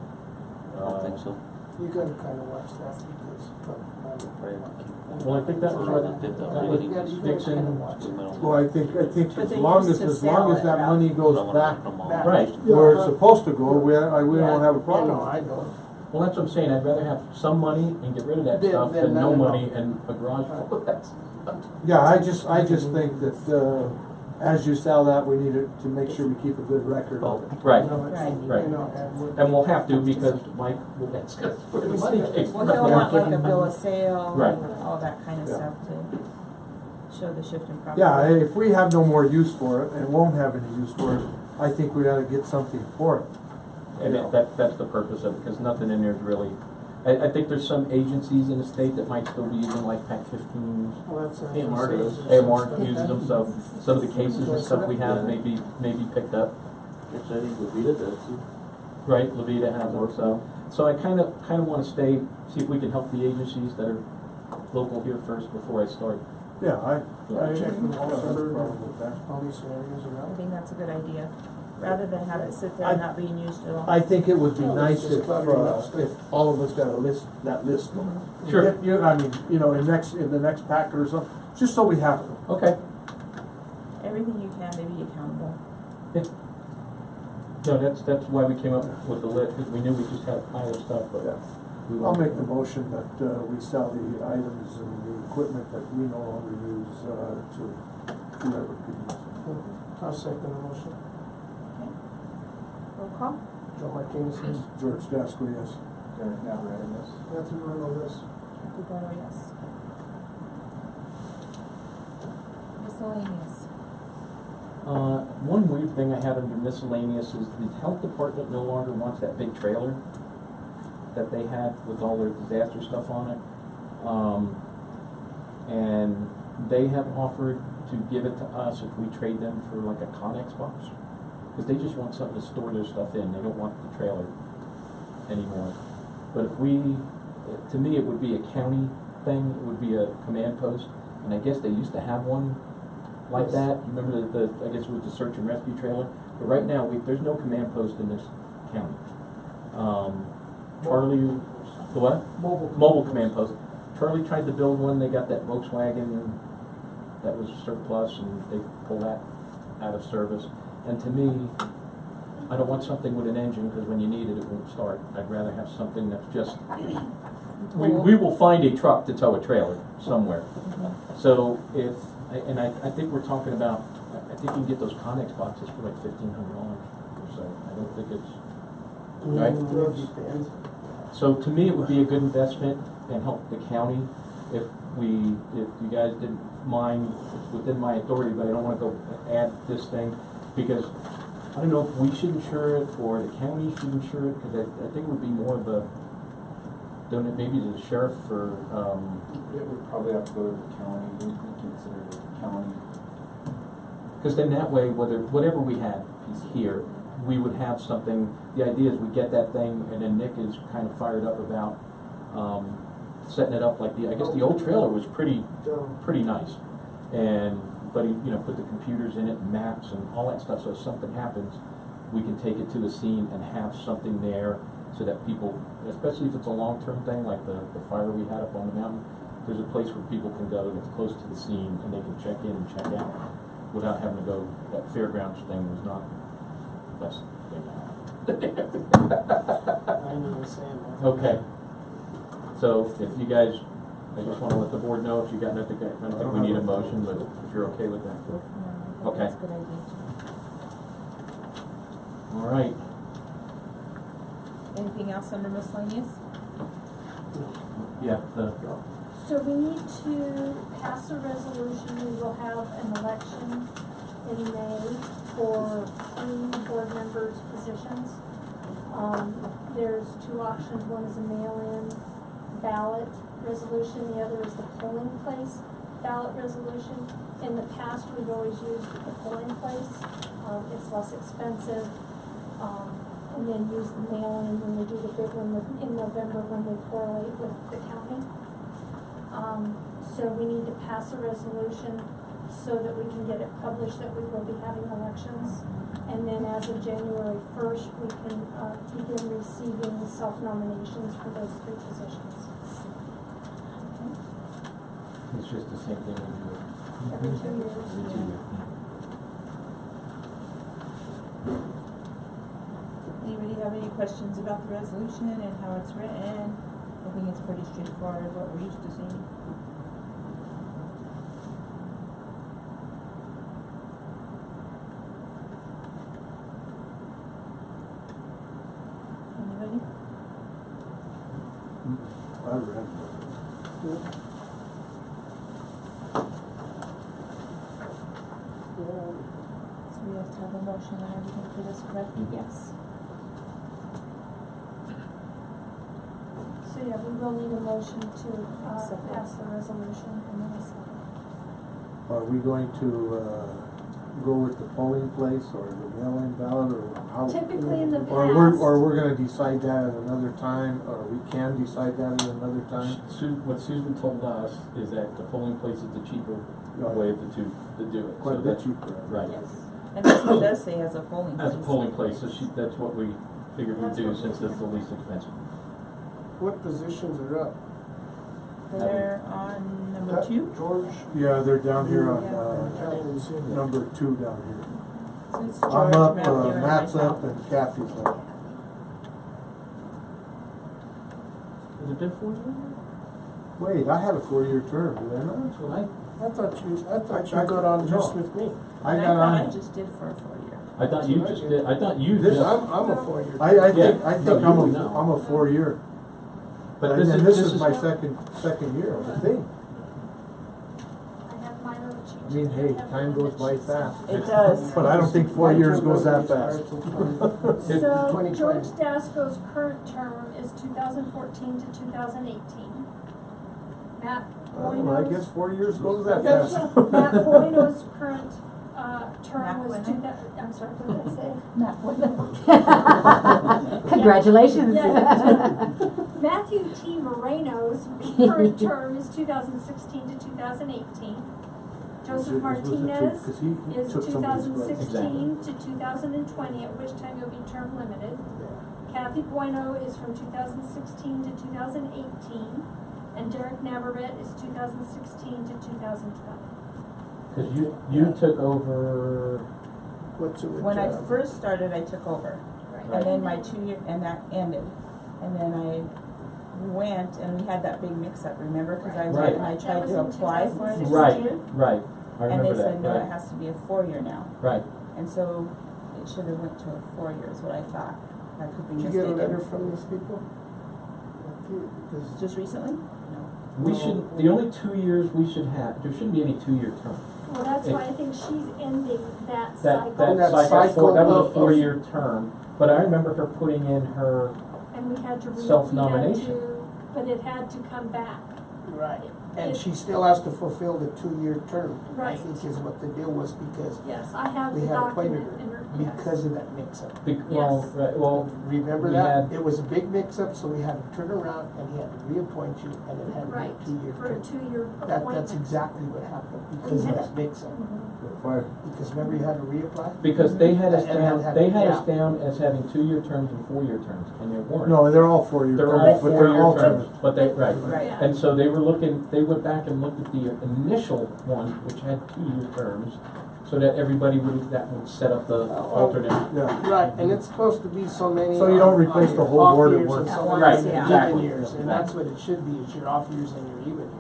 Speaker 4: I don't think so.
Speaker 7: You gotta kinda watch that because,
Speaker 4: Probably want to keep that.
Speaker 2: well, I think that was what,
Speaker 4: Did the
Speaker 2: that
Speaker 4: rating
Speaker 2: was
Speaker 7: you gotta
Speaker 2: Dixon.
Speaker 7: kinda watch it.
Speaker 1: Well, I think
Speaker 9: But
Speaker 1: as
Speaker 9: they
Speaker 1: long
Speaker 9: used
Speaker 1: as,
Speaker 9: to sell it,
Speaker 1: that
Speaker 9: Ralph.
Speaker 1: money goes back
Speaker 2: Right.
Speaker 1: where it's supposed to go, we don't
Speaker 9: Yeah.
Speaker 1: have a
Speaker 7: Yeah,
Speaker 1: problem.
Speaker 7: no, I know.
Speaker 2: Well, that's what I'm saying. I'd rather have some money and get rid of that
Speaker 7: Than-
Speaker 2: stuff
Speaker 7: than
Speaker 2: than no
Speaker 7: none at all.
Speaker 2: money and a garage full of that stuff.
Speaker 1: Yeah, I just think that, as you sell that, we need to make sure we keep a good record of it.
Speaker 2: Right.
Speaker 7: You know, it's-
Speaker 9: Right.
Speaker 2: Right.
Speaker 7: you know, and we're-
Speaker 2: And we'll have to because Mike will ask us where the money came
Speaker 9: Well,
Speaker 2: from.
Speaker 9: he'll want like a bill of sale
Speaker 2: Right.
Speaker 9: and all that kind of
Speaker 1: Yeah.
Speaker 9: stuff to show the shift in profit.
Speaker 1: Yeah, if we have no more use for it and won't have any use for it, I think we ought to get something for it.
Speaker 2: And that's the purpose of it, because nothing in there is really, I think there's some agencies in the state that might still be using like PAC 15s.
Speaker 7: Well, that's,
Speaker 4: AMR does.
Speaker 2: AMR uses them, so some of the cases and stuff we have may be picked up.
Speaker 4: Which I think Levita does too.
Speaker 2: Right, Levita has them, so I kind of want to see if we can help the agencies that are local here first before I start.
Speaker 1: Yeah, I
Speaker 7: check with
Speaker 1: don't have a
Speaker 7: Walter
Speaker 1: problem with that.
Speaker 7: all these areas
Speaker 9: I
Speaker 7: around.
Speaker 9: think that's a good idea, rather than have it sit there and not being used at all.
Speaker 1: I think it would be
Speaker 7: Well,
Speaker 1: nice
Speaker 7: it's just cluttering up stuff.
Speaker 1: if all of us got a list, that list.
Speaker 2: Sure.
Speaker 1: I mean, in the next packet or something, just so we have it.
Speaker 2: Okay.
Speaker 9: Everything you can to be accountable.
Speaker 2: No, that's why we came up with the list, because we knew we just had a pile of stuff, but we
Speaker 1: I'll
Speaker 2: wanted
Speaker 1: make
Speaker 2: to-
Speaker 1: the motion that we sell the items and the equipment that we no longer use to whoever could use it.
Speaker 7: I'll second the motion.
Speaker 9: Okay. Roll call?
Speaker 7: Joe Martinez says.
Speaker 1: George Dasco, yes.
Speaker 8: Derek Navarette, yes.
Speaker 7: Anthony Ronaldo,
Speaker 9: DeBoer, yes. Miscellaneous.
Speaker 2: One weird thing I had under miscellaneous is the health department no longer wants that big trailer that they had with all their disaster stuff on it. And they have offered to give it to us if we trade them for like a Connex box. Because they just want something to store their stuff in, they don't want the trailer anymore. But if to me it would be a county thing, it would be a command post, and I guess they used to have one like that. You remember I guess it was the search and rescue trailer? But right now, there's no command post in this county. Charlie, the what? Mobile command post. Charlie tried to build one, they got that Volkswagen that was surplus and they pull that out of service. And to me, I don't want something with an engine, because when you need it, it won't start. I'd rather have something that's just, we will find a truck to tow a trailer somewhere. So if, and I think we're talking about, I think you can get those Connex boxes for like $1,500 or so. I don't think it's, right?
Speaker 7: Depends.
Speaker 2: So to me, it would be a good investment and help the county if you guys didn't mind, it's within my authority, but I don't wanna go add this thing, because I don't know if we should insure it or the county should insure it, because I think it would be more of a, donate maybe to the sheriff or,
Speaker 8: It would probably have to go to the county, we consider it the county.
Speaker 2: because then that way, whatever we had here, we would have something. The idea is we get that thing, and then Nick is kind of fired up about setting it up like I guess the old trailer was pretty nice, but he put the computers in it, and maps and all that stuff. So if something happens, we can take it to the scene and have something there, so that people, especially if it's a long-term thing like the fire we had up on the mountain, there's a place where people can go that's close to the scene and they can check in and check out without having to go. That fairgrounds thing was not the best thing.
Speaker 7: I understand that.
Speaker 2: Okay. So if you guys, I just want to let the board know if you got nothing, I don't think we need a motion, but if you're okay with that. Okay.
Speaker 9: That's a good idea.
Speaker 2: All right.
Speaker 9: Anything else under miscellaneous?
Speaker 2: Yeah,
Speaker 6: So we need to pass a resolution, we will have an election in May for 3 board members' positions. There's 2 options, one is a mail-in ballot resolution, the other is the polling place ballot resolution. In the past, we've always used the polling place, it's less expensive, and then use the mail-in when we do the big one in November when we correlate with the county. So we need to pass a resolution so that we can get it published that we will be having elections. And then as of January 1st, we can begin receiving self-nominations for those 3 positions.
Speaker 2: it's just the same thing we do.
Speaker 6: Every 2 years.
Speaker 2: Every 2 years.
Speaker 9: Anybody have any questions about the resolution and how it's written? I think it's pretty straightforward, what we're used to seeing. Anybody?
Speaker 1: I read it.
Speaker 9: So we have to have a motion and everything for this, correct? Yes.
Speaker 6: So yeah, we will need a motion to
Speaker 9: Accept it.
Speaker 6: pass the resolution and then a second.
Speaker 1: Are we going to go with the polling place or the mail-in ballot, or how?
Speaker 6: Typically in the
Speaker 1: Or
Speaker 6: past-
Speaker 1: we're gonna decide that at another time, or we can decide that at another time?
Speaker 2: What Susan told us is that the polling place is the cheaper
Speaker 1: Right.
Speaker 2: way of the two to do it.
Speaker 1: Quite a
Speaker 2: So
Speaker 1: bit
Speaker 2: that-
Speaker 1: cheaper.
Speaker 2: Right.
Speaker 9: And this one does say as a polling place.
Speaker 2: As a polling place, so that's what we figured we'd do since it's the least expensive.
Speaker 7: What positions are up?
Speaker 9: They're on number 2.
Speaker 7: George?
Speaker 1: Yeah, they're down here on,
Speaker 7: Yeah.
Speaker 1: number 2 down here.
Speaker 9: So it's
Speaker 1: I'm
Speaker 9: George,
Speaker 1: up,
Speaker 9: Matthew, and
Speaker 1: Matt's
Speaker 9: myself.
Speaker 1: up, and Kathy's up.
Speaker 2: Has it been 4 years?
Speaker 1: Wait, I had a 4-year term, did I not?
Speaker 2: That's what I
Speaker 7: I thought you got on just with me.
Speaker 1: I
Speaker 9: And
Speaker 1: got
Speaker 9: thought I
Speaker 1: on,
Speaker 9: just did for a 4 year.
Speaker 2: I thought you just did, I thought you
Speaker 1: This-
Speaker 2: just.
Speaker 7: I'm a 4-year.
Speaker 1: I
Speaker 2: Yeah.
Speaker 1: think
Speaker 2: No,
Speaker 1: I'm
Speaker 2: you know.
Speaker 1: I'm a 4-year.
Speaker 2: But
Speaker 1: And this is my second year, I think.
Speaker 6: I have minor changes.
Speaker 1: I mean, hey, time goes by fast.
Speaker 9: It does.
Speaker 1: But I don't think 4 years goes that fast.
Speaker 6: So
Speaker 7: 2020.
Speaker 6: George Dasco's current term is 2014 to 2018. Matt
Speaker 1: I don't know, I
Speaker 6: Boyno's,
Speaker 1: guess 4 years goes that fast.
Speaker 6: Matt Boyno's current term
Speaker 9: Matt
Speaker 6: was
Speaker 9: Boyno?
Speaker 6: I'm sorry, what did I say?
Speaker 9: Not one.
Speaker 5: Congratulations.
Speaker 6: Yeah. Matthew T. Moreno's current term is 2016 to 2018. Joseph Martinez
Speaker 1: Because he
Speaker 6: is
Speaker 1: took somebody's place.
Speaker 6: 2016 to 2020, at which time you'll be term limited. Kathy Bueno is from 2016 to 2018, and Derek Navarrete is 2016 to 2020.
Speaker 2: Cause you took over,
Speaker 7: What's it with,
Speaker 9: When I first started, I took over,
Speaker 6: Right.
Speaker 9: and then my 2 year, and that ended. And then I went, and we had that big mix-up, remember? Cause I
Speaker 2: Right.
Speaker 9: went and I
Speaker 6: That
Speaker 9: tried
Speaker 6: was
Speaker 9: to
Speaker 6: in
Speaker 9: apply for an
Speaker 6: 2016.
Speaker 9: extension.
Speaker 2: right, I
Speaker 9: And
Speaker 2: remember
Speaker 9: they
Speaker 2: that,
Speaker 9: said, no, it
Speaker 2: right,
Speaker 9: has to be a 4-year now.
Speaker 2: right.
Speaker 9: And so it should have went to a 4-year is what I thought. I could be
Speaker 7: Did you get a letter
Speaker 9: mistaken.
Speaker 7: from these people? Because
Speaker 9: Just recently?
Speaker 2: We should, the only 2 years we should have, there shouldn't be any 2-year term.
Speaker 6: Well, that's why I think she's ending that
Speaker 2: That,
Speaker 6: cycle.
Speaker 2: that
Speaker 7: That
Speaker 2: cycle, that was a
Speaker 7: cycle of-
Speaker 2: 4-year term, but I remember her putting in her,
Speaker 6: And we had to
Speaker 2: Self-nomination.
Speaker 6: but it had to come back.
Speaker 7: right, and she still has to fulfill the 2-year term. I
Speaker 6: Right.
Speaker 7: think is what the deal was because
Speaker 6: Yes, I have
Speaker 7: we
Speaker 6: the
Speaker 7: had appointed
Speaker 6: document in her,
Speaker 7: her
Speaker 6: yes.
Speaker 7: because of that mix-up.
Speaker 2: well,
Speaker 6: Yes.
Speaker 2: right, well,
Speaker 7: Remember
Speaker 2: we
Speaker 7: that?
Speaker 2: had-
Speaker 7: It was a big mix-up, so we had to turn around and he had to reappoint you and it had to
Speaker 6: Right,
Speaker 7: be a 2-year
Speaker 6: for a
Speaker 7: term.
Speaker 6: 2-year
Speaker 7: That's
Speaker 6: appointment.
Speaker 7: exactly what happened because of that mix-up.
Speaker 1: Fire.
Speaker 7: Because remember you had to reapply?
Speaker 2: because they had us
Speaker 7: And
Speaker 2: down,
Speaker 7: had-
Speaker 2: they had us
Speaker 7: yeah.
Speaker 2: down as having 2-year terms and 4-year terms, and they weren't.
Speaker 1: No, they're all 4-year
Speaker 2: They're
Speaker 1: terms,
Speaker 2: all
Speaker 1: but they're all
Speaker 2: 4-year terms,
Speaker 1: terms.
Speaker 2: but they, right.
Speaker 9: Right.
Speaker 6: Yeah.
Speaker 2: And so they were looking, they went back and looked at the initial one, which had 2-year terms, so that everybody would, that would set up the alternate.
Speaker 1: Yeah.
Speaker 7: Right, and it's supposed to be so many.
Speaker 1: So you don't
Speaker 7: on
Speaker 1: replace
Speaker 7: your
Speaker 1: the whole
Speaker 7: off
Speaker 1: board at
Speaker 7: years and
Speaker 1: once.
Speaker 7: so
Speaker 9: Right,
Speaker 7: many even
Speaker 2: exactly.
Speaker 7: years, and that's what it should be, is your off years and your even years.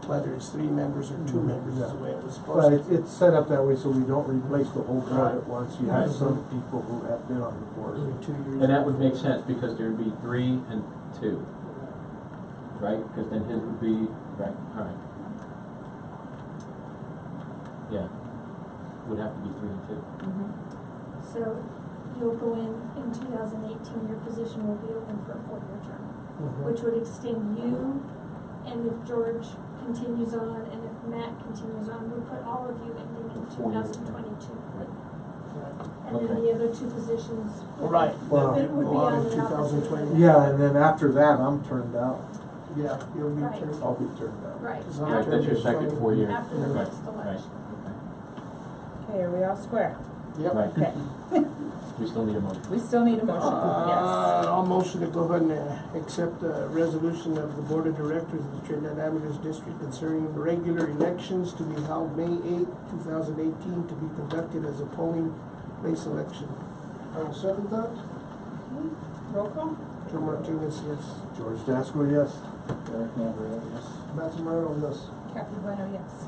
Speaker 7: Whether it's 3 members or 2 members is the way it was
Speaker 1: But
Speaker 7: supposed to.
Speaker 1: it's set up that way so we don't replace the whole board
Speaker 7: Right.
Speaker 1: at once. You have some people who have been on the board.
Speaker 7: Every 2 years.
Speaker 2: And that would make sense, because there'd be 3 and 2, right? Because then his would be, right, alright. Yeah, would have to be 3 and 2.
Speaker 6: So you'll go in 2018, your position will be open for a 4-year term,
Speaker 7: Mhm.
Speaker 6: which would extend you, and if George continues on, and if Matt continues on, we put all of you ending in 2022. And then
Speaker 2: Okay.
Speaker 6: the other 2 positions.
Speaker 7: Right.
Speaker 1: Well,
Speaker 6: Would be
Speaker 7: Go on
Speaker 6: on
Speaker 7: in
Speaker 6: the opposite.
Speaker 7: 2020.
Speaker 1: Yeah, and then after that, I'm turned out.
Speaker 7: Yeah, you'll be
Speaker 6: Right.
Speaker 7: turned.
Speaker 1: I'll be turned out.
Speaker 6: Right.
Speaker 7: Because
Speaker 2: Right, that's your second 4 year.
Speaker 6: After the
Speaker 2: Right,
Speaker 6: next
Speaker 2: right,
Speaker 6: election.
Speaker 9: Okay, are we all square?
Speaker 7: Yep.
Speaker 2: Right,
Speaker 9: Okay.
Speaker 2: we still need a motion.
Speaker 9: We still need a motion, yes.
Speaker 7: I'll motion to go ahead and accept the resolution of the Board of Directors of the Trinidad Amateurs District concerning the regular elections to be held May 8, 2018, to be conducted as a polling place election. I'll second that.
Speaker 9: Roll call?
Speaker 7: Joe Martinez, yes.
Speaker 1: George Dasco, yes.
Speaker 8: Eric Navarro, yes.
Speaker 7: Matthew Moreno, yes.
Speaker 9: Kathy Bueno, yes.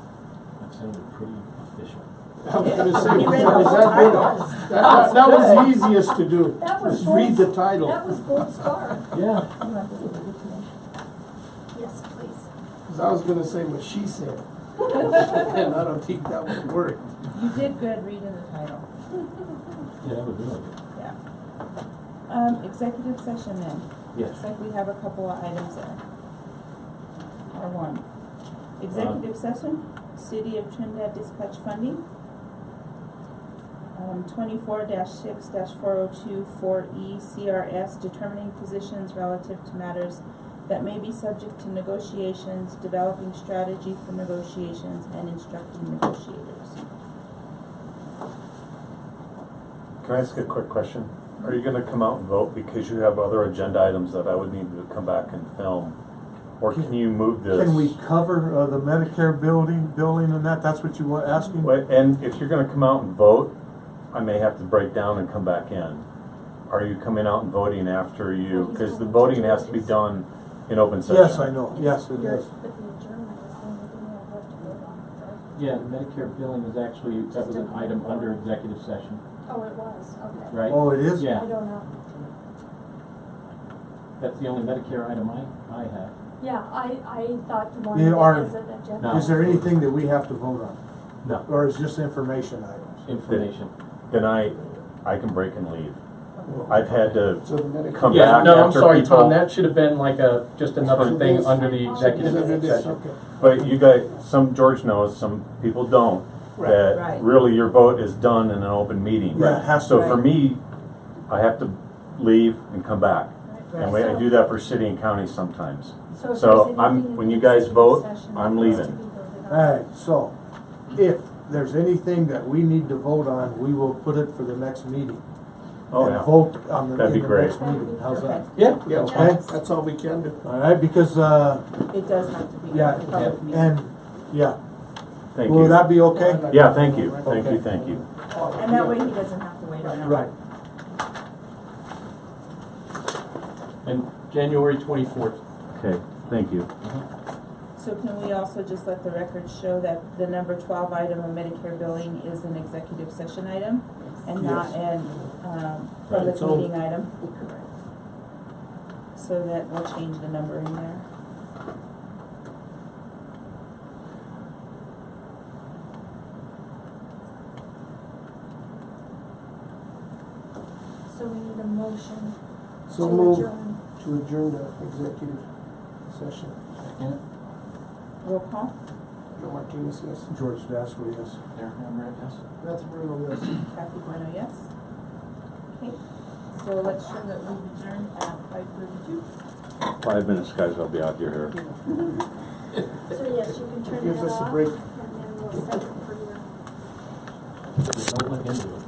Speaker 2: That sounded pretty official.
Speaker 7: I was gonna say,
Speaker 9: You read
Speaker 7: was
Speaker 9: all the
Speaker 7: that good?
Speaker 9: titles.
Speaker 7: That was the easiest to do.
Speaker 6: That was
Speaker 7: Just read the
Speaker 6: gold-
Speaker 7: title.
Speaker 6: That was gold star.
Speaker 2: Yeah.
Speaker 9: You want to read it to me?
Speaker 6: Yes, please.
Speaker 7: 'Cause I was gonna say what she said. And I don't think that would work.
Speaker 9: You did good reading the title.
Speaker 2: Yeah, that was really good.
Speaker 9: Yeah. Executive session then.
Speaker 2: Yes.
Speaker 9: Looks like we have a couple of items there. R1. Executive session, City of Trinidad dispatch funding. 24-6-4024E CRS, determining positions relative to matters that may be subject to negotiations, developing strategy for negotiations, and instructing negotiators.
Speaker 3: Can I ask a quick question? Are you gonna come out and vote because you have other agenda items that I would need to come back and film? Or can you move this?
Speaker 1: Can we cover the Medicare billing and that? That's what you were asking?
Speaker 3: Wait, and if you're gonna come out and vote, I may have to break down and come back in. Are you coming out and voting after you, because the voting has to be done in open session?
Speaker 1: Yes, I know. Yes, it
Speaker 6: Your-
Speaker 1: is.
Speaker 6: But the adjournment is the only thing I have to vote on, right?
Speaker 2: Yeah, Medicare billing is actually, that was an item under executive session,
Speaker 6: Oh, it was, okay.
Speaker 2: right?
Speaker 1: Oh, it is?
Speaker 6: I
Speaker 2: Yeah,
Speaker 6: don't know.
Speaker 2: that's the only Medicare item I have.
Speaker 6: Yeah, I thought the one
Speaker 1: You
Speaker 6: that
Speaker 1: are-
Speaker 6: was an agenda.
Speaker 2: No.
Speaker 1: Is there anything that we have to vote on?
Speaker 2: No.
Speaker 1: Or is just information items?
Speaker 2: Information.
Speaker 3: Then I can break and leave. I've had to
Speaker 7: So the Medicare.
Speaker 3: come
Speaker 2: Yeah,
Speaker 3: back
Speaker 2: no, I'm
Speaker 3: after
Speaker 2: sorry,
Speaker 3: people.
Speaker 2: Tom, that should have been like just another
Speaker 7: So
Speaker 2: thing
Speaker 7: this-
Speaker 2: under the
Speaker 7: Is
Speaker 2: executive
Speaker 7: under this,
Speaker 2: session.
Speaker 7: okay.
Speaker 3: But you guys, George knows, some people don't, that
Speaker 9: Right.
Speaker 3: really your vote is done in an open meeting.
Speaker 1: Yeah, it has to
Speaker 3: So
Speaker 1: be.
Speaker 3: for me, I have to leave and come back. And I do that for city and county sometimes.
Speaker 6: So if
Speaker 3: So
Speaker 6: there's
Speaker 3: I'm,
Speaker 6: anything in
Speaker 3: when you
Speaker 6: the
Speaker 3: guys
Speaker 6: executive
Speaker 3: vote,
Speaker 6: session
Speaker 3: I'm
Speaker 6: that needs to
Speaker 3: leaving.
Speaker 6: be voted on.
Speaker 1: Alright, so if there's anything that we need to vote on, we will put it for the next meeting.
Speaker 3: Oh,
Speaker 1: And
Speaker 3: yeah.
Speaker 1: vote on the,
Speaker 3: That'd
Speaker 1: in
Speaker 3: be
Speaker 1: the
Speaker 3: great.
Speaker 1: next meeting. How's that?
Speaker 2: Yeah.
Speaker 7: Yeah,
Speaker 1: Okay.
Speaker 7: that's all we can do.
Speaker 1: Alright, because,
Speaker 9: It does have to be
Speaker 1: Yeah,
Speaker 9: a public meeting.
Speaker 1: and, yeah.
Speaker 3: Thank you.
Speaker 1: Will that be okay?
Speaker 3: Yeah, thank you,
Speaker 1: Okay.
Speaker 3: thank you.
Speaker 9: And that way he doesn't have to wait around.
Speaker 1: Right.
Speaker 2: And January 24th.
Speaker 3: Okay, thank you.
Speaker 9: So can we also just let the record show that the number 12 item of Medicare billing is an executive session item and not
Speaker 1: Yes.
Speaker 9: an public
Speaker 1: Its own.
Speaker 9: meeting item? So that we'll change the number in there.
Speaker 6: So we need a motion
Speaker 7: So
Speaker 6: to
Speaker 7: move
Speaker 6: adjourn.
Speaker 7: to adjourn the executive session.
Speaker 9: Roll call?
Speaker 7: Joe Martinez, yes.
Speaker 1: George Dasco, yes.
Speaker 2: Eric Hammer, yes.
Speaker 7: That's Bruno, yes.
Speaker 9: Kathy Bueno, yes? Okay, so let's show that we adjourned at 5:32.
Speaker 3: 5 minutes, guys, I'll be out your hair.
Speaker 6: So yes, you can turn
Speaker 7: Gives
Speaker 6: that
Speaker 7: us a
Speaker 6: off,
Speaker 7: break.
Speaker 6: and then we'll set it for your.
Speaker 2: Don't look into it.